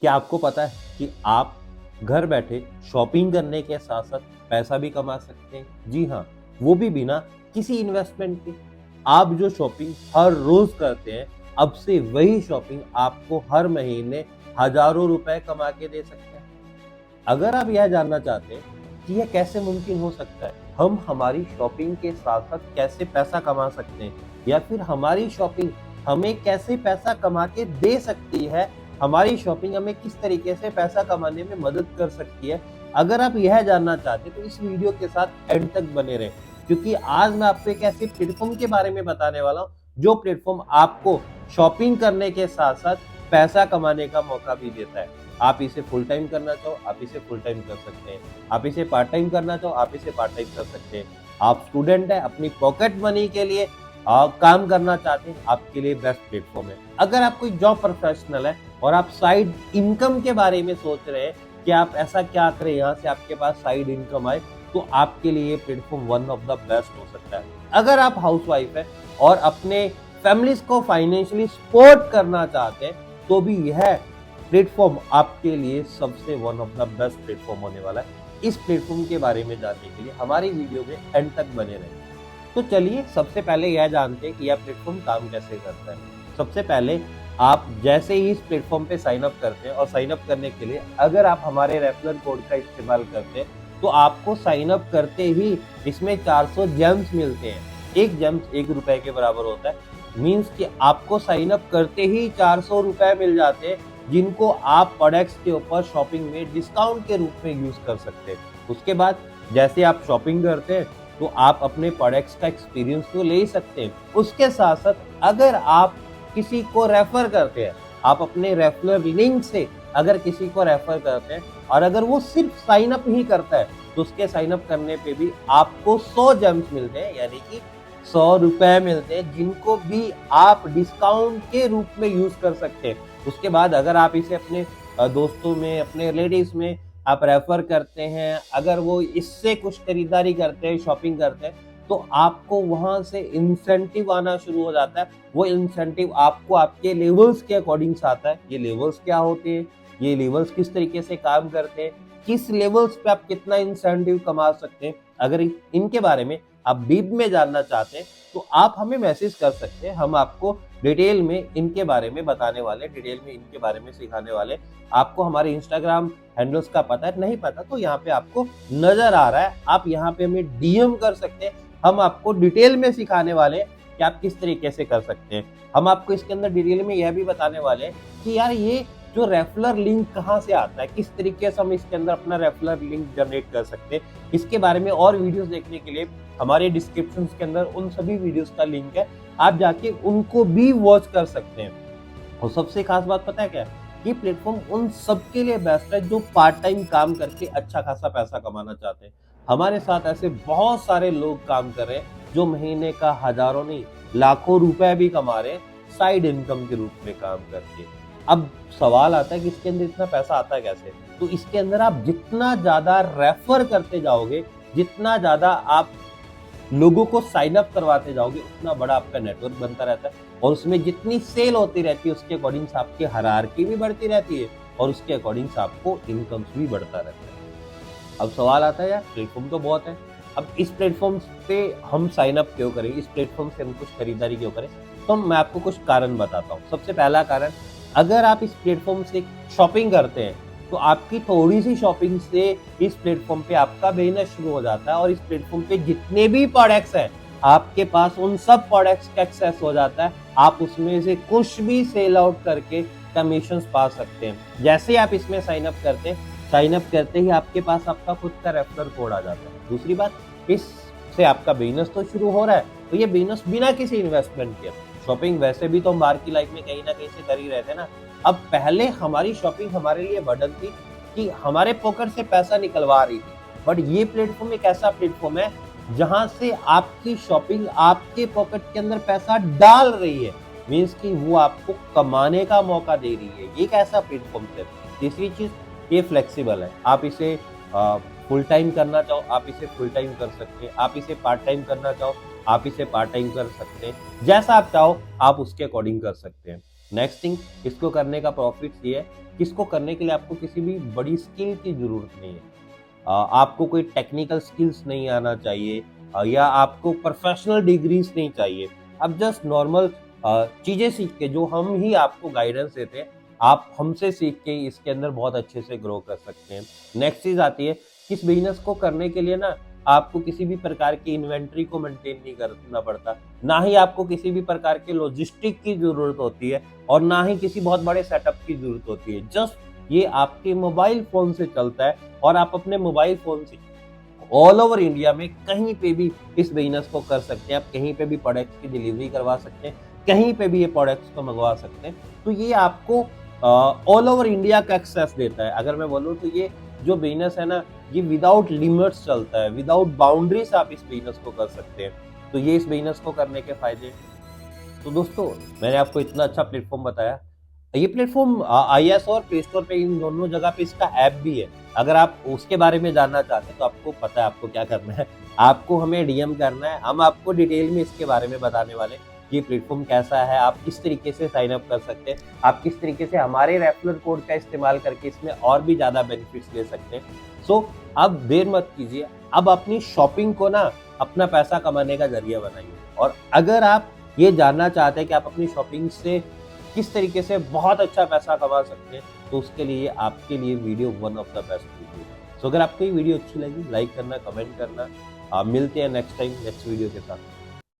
क्या आपको पता है कि आप घर बैठे शॉपिंग करने के साथ साथ पैसा भी कमा सकते हैं? जी हाँ, वो भी बिना किसी इन्वेस्टमेंट के। आप जो शॉपिंग हर रोज करते हैं, अब से वही शॉपिंग आपको हर महीने हजारों रुपए कमा के दे सकते हैं। अगर आप यह जानना चाहते हैं कि यह कैसे मुमकिन हो सकता है, हम हमारी शॉपिंग के साथ-साथ कैसे पैसा कमा सकते हैं या फिर हमारी शॉपिंग हमें कैसे पैसा कमा के दे सकती है, हमारी शॉपिंग हमें किस तरीके से पैसा कमाने में मदद कर सकती है। अगर आप यह जानना चाहते हैं तो इस वीडियो के साथ एंड तक बने रहें, क्योंकि आज मैं आपको एक ऐसे प्लेटफ़ॉर्म के बारे में बताने वाला हूँ, जो प्लेटफ़ॉर्म आपको शॉपिंग करने के साथ-साथ पैसा कमाने का मौका भी देता है। आप इसे फुल टाइम करना चाहो, आप इसे फुल टाइम कर सकते हैं। आप इसे पार्ट टाइम करना चाहो, आप इसे पार्ट टाइम कर सकते हैं। आप स्टूडेंट हैं, अपनी पॉकेट मनी के लिए काम करना चाहते हैं, आपके लिए बेस्ट प्लेटफ़ॉर्म है। अगर आप कोई जॉब प्रोफेशनल है और आप साइड इनकम के बारे में सोच रहे हैं कि आप ऐसा क्या करें यहाँ से आपके पास साइड इनकम आए, तो आपके लिए ये platform one of the best हो सकता है। अगर आप हाउसवाइफ हैं और अपने फैमिलीज़ को फाइनेंशियली सपोर्ट करना चाहते हैं, तो भी यह प्लेटफॉर्म आपके लिए सबसे one of the best platform होने वाला है। इस प्लेटफॉर्म के बारे में जानने के लिए हमारी वीडियो में एंड तक बने रहें। तो चलिए सबसे पहले यह जानते हैं कि यह प्लेटफॉर्म काम कैसे करता है। सबसे पहले आप जैसे ही इस प्लेटफॉर्म पे साइन अप करते हैं और साइन अप करने के लिए अगर आप हमारे रेफरल कोड का इस्तेमाल करते हैं, तो आपको साइन अप करते ही इसमें 400 जेम्स मिलते हैं। एक जेम्स 1 रुपए के बराबर होता है। मीन्स कि आपको साइन अप करते ही 400 रुपए मिल जाते हैं, जिनको आप प्रोडक्ट्स के ऊपर शॉपिंग में डिस्काउंट के रूप में यूज कर सकते हैं। उसके बाद जैसे आप शॉपिंग करते हैं तो आप अपने प्रोडक्ट्स का एक्सपीरियंस तो ले ही सकते हैं। उसके साथ साथ अगर आप किसी को रेफर करते हैं, आप अपने रेफरल लिंक से अगर किसी को रेफर करते हैं और अगर वो सिर्फ साइन अप ही करता है, तो उसके साइन अप करने पे भी आपको 100 जेम्स मिलते हैं, यानी कि 100 रुपए मिलते हैं, जिनको भी आप डिस्काउंट के रूप में यूज कर सकते हैं। उसके बाद अगर आप इसे अपने दोस्तों में, अपने रिलेटिव्स में आप रेफर करते हैं, अगर वो इससे कुछ खरीदारी करते हैं, शॉपिंग करते हैं, तो आपको वहां से इंसेंटिव आना शुरू हो जाता है। वो इंसेंटिव आपको आपके लेवल्स के अकॉर्डिंग से आता है। ये लेवल्स क्या होते हैं, ये लेवल्स किस तरीके से काम करते हैं, किस लेवल्स पे आप कितना इंसेंटिव कमा सकते हैं, अगर इनके बारे में आप डीप में जानना चाहते हैं तो आप हमें मैसेज कर सकते हैं। हम आपको डिटेल में इनके बारे में बताने वाले, डिटेल में इनके बारे में सिखाने वाले। आपको हमारे इंस्टाग्राम हैंडल्स का पता है, नहीं पता तो यहाँ पे आपको नजर आ रहा है, आप यहाँ पे हमें डीएम कर सकते हैं। हम आपको डिटेल में सिखाने वाले हैं कि आप किस तरीके से कर सकते हैं। हम आपको इसके अंदर डिटेल में यह भी बताने वाले हैं कि यार ये जो रेफरल लिंक कहाँ से आता है, किस तरीके से हम इसके अंदर अपना रेफरल लिंक जनरेट कर सकते हैं। इसके बारे में और वीडियोस देखने के लिए हमारे डिस्क्रिप्शन के अंदर उन सभी वीडियोस का लिंक है, आप जाके उनको भी वॉच कर सकते हैं। और सबसे खास बात पता है क्या है, ये प्लेटफॉर्म उन सबके लिए बेस्ट है जो पार्ट टाइम काम करके अच्छा खासा पैसा कमाना चाहते हैं। हमारे साथ ऐसे बहुत सारे लोग काम कर रहे हैं जो महीने का हजारों नहीं लाखों रुपए भी कमा रहे हैं साइड इनकम के रूप में काम करके। अब सवाल आता है कि इसके अंदर इतना पैसा आता है कैसे? तो इसके अंदर आप जितना ज्यादा रेफर करते जाओगे, जितना ज्यादा आप लोगों को साइन अप करवाते जाओगे, उतना बड़ा आपका नेटवर्क बनता रहता है और उसमें जितनी सेल होती रहती है उसके अकॉर्डिंग से आपकी हायरार्की भी बढ़ती रहती है और उसके अकॉर्डिंग से आपको इनकम्स भी बढ़ता रहता है। अब सवाल आता है यार प्लेटफॉर्म तो बहुत है, अब इस प्लेटफॉर्म पे हम साइन अप क्यों करें, इस प्लेटफॉर्म से हम कुछ खरीदारी क्यों करें? तो मैं आपको कुछ कारण बताता हूँ। सबसे पहला कारण, अगर आप इस प्लेटफॉर्म से शॉपिंग करते हैं तो आपकी थोड़ी सी शॉपिंग से इस प्लेटफॉर्म पे आपका बिजनेस शुरू हो जाता है और इस प्लेटफॉर्म पे जितने भी प्रोडक्ट्स हैं आपके पास उन सब प्रोडक्ट्स का एक्सेस हो जाता है। आप उसमें से कुछ भी सेल आउट करके कमीशंस पा सकते हैं। जैसे आप इसमें साइन अप करते हैं, साइन अप करते ही आपके पास आपका खुद का रेफरल कोड आ जाता है। दूसरी बात, इससे आपका बिजनेस तो शुरू हो रहा है, तो ये बिजनेस बिना किसी इन्वेस्टमेंट के। शॉपिंग वैसे भी तो हम बाहर की लाइफ में कहीं ना कहीं से कर ही रहे थे ना। अब पहले हमारी शॉपिंग हमारे लिए बर्डन थी कि हमारे पॉकेट से पैसा निकलवा रही थी, बट ये प्लेटफॉर्म एक ऐसा प्लेटफॉर्म है जहां से आपकी शॉपिंग आपके पॉकेट के अंदर पैसा डाल रही है। मीन्स कि वो आपको कमाने का मौका दे रही है। ये एक ऐसा प्लेटफॉर्म है। तीसरी चीज, ये फ्लेक्सिबल है। आप इसे फुल टाइम करना चाहो आप इसे फुल टाइम कर सकते हैं, आप इसे पार्ट टाइम करना चाहो आप इसे पार्ट टाइम कर सकते हैं। जैसा आप चाहो आप उसके अकॉर्डिंग कर सकते हैं। नेक्स्ट थिंग, इसको करने का प्रॉफिट ये है कि इसको करने के लिए आपको किसी भी बड़ी स्किल की जरूरत नहीं है। आपको कोई टेक्निकल स्किल्स नहीं आना चाहिए या आपको प्रोफेशनल डिग्रीज नहीं चाहिए। आप जस्ट नॉर्मल चीजें सीख के, जो हम ही आपको गाइडेंस देते हैं, आप हमसे सीख के इसके अंदर बहुत अच्छे से ग्रो कर सकते हैं। नेक्स्ट चीज आती है कि इस बिजनेस को करने के लिए ना आपको किसी भी प्रकार की इन्वेंट्री को मेंटेन नहीं करना पड़ता, ना ही आपको किसी भी प्रकार के लॉजिस्टिक की जरूरत होती है और ना ही किसी बहुत बड़े सेटअप की जरूरत होती है। जस्ट ये आपके मोबाइल फोन से चलता है और आप अपने मोबाइल फोन से ऑल ओवर इंडिया में कहीं पे भी इस बिजनेस को कर सकते हैं। आप कहीं पे भी प्रोडक्ट्स की डिलीवरी करवा सकते हैं, कहीं पे भी ये प्रोडक्ट्स को मंगवा सकते हैं। तो ये आपको ऑल ओवर इंडिया का एक्सेस देता है। अगर मैं बोलूँ तो ये जो बिजनेस है ना, ये विदाउट लिमिट्स चलता है, विदाउट बाउंड्रीज आप इस बिजनेस को कर सकते हैं। तो ये इस बिजनेस को करने के फायदे हैं। तो दोस्तों, मैंने आपको इतना अच्छा प्लेटफॉर्म बताया। ये प्लेटफॉर्म आईएएस और प्ले स्टोर पे, इन दोनों जगह पे इसका ऐप भी है। अगर आप उसके बारे में जानना चाहते हैं तो आपको पता है आपको क्या करना है। आपको हमें डीएम करना है, हम आपको डिटेल में इसके बारे में बताने वाले हैं कि ये प्लेटफॉर्म कैसा है, आप किस तरीके से साइन अप कर सकते हैं, आप किस तरीके से हमारे रेफरल कोड का इस्तेमाल करके इसमें और भी ज़्यादा बेनिफिट्स ले सकते हैं। सो अब देर मत कीजिए, अब अपनी शॉपिंग को ना अपना पैसा कमाने का जरिया बनाइए। और अगर आप ये जानना चाहते हैं कि आप अपनी शॉपिंग से किस तरीके से बहुत अच्छा पैसा कमा सकते हैं, तो उसके लिए आपके लिए video one of the best video है। सो अगर आपको ये वीडियो अच्छी लगी, लाइक करना, कमेंट करना। मिलते हैं नेक्स्ट टाइम नेक्स्ट वीडियो के साथ।